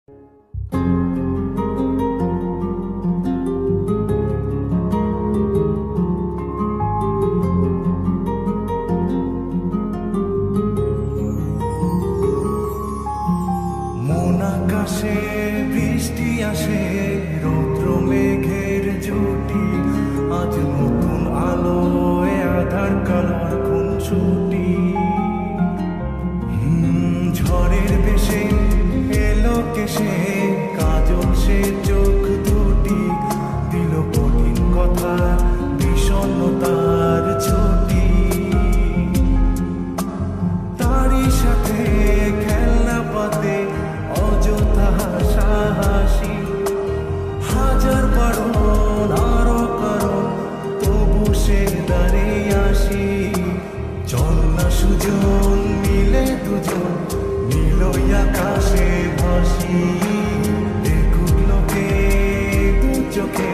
মন আকাশে বৃষ্টি আসে, রৌদ্র মেঘের জুটি, আজ নতুন আলোয় আধার কালার কোন ছুটি। ঝড়ের বেশে এলো কেসে, কাজল সে চোখ দুটি, দিল কঠিন কথা বিষণ্ণতার ছুটি। তারই সাথে খেলনা পাতে অযথা হাসাহাসি, হাজার বারণ আরো কারণ, তবু সে দাঁড়িয়ে আসি। চল না সুজন মিলে দুজন, নীলই আকাশে ভাসি, দেখুক লোকে দু চোখে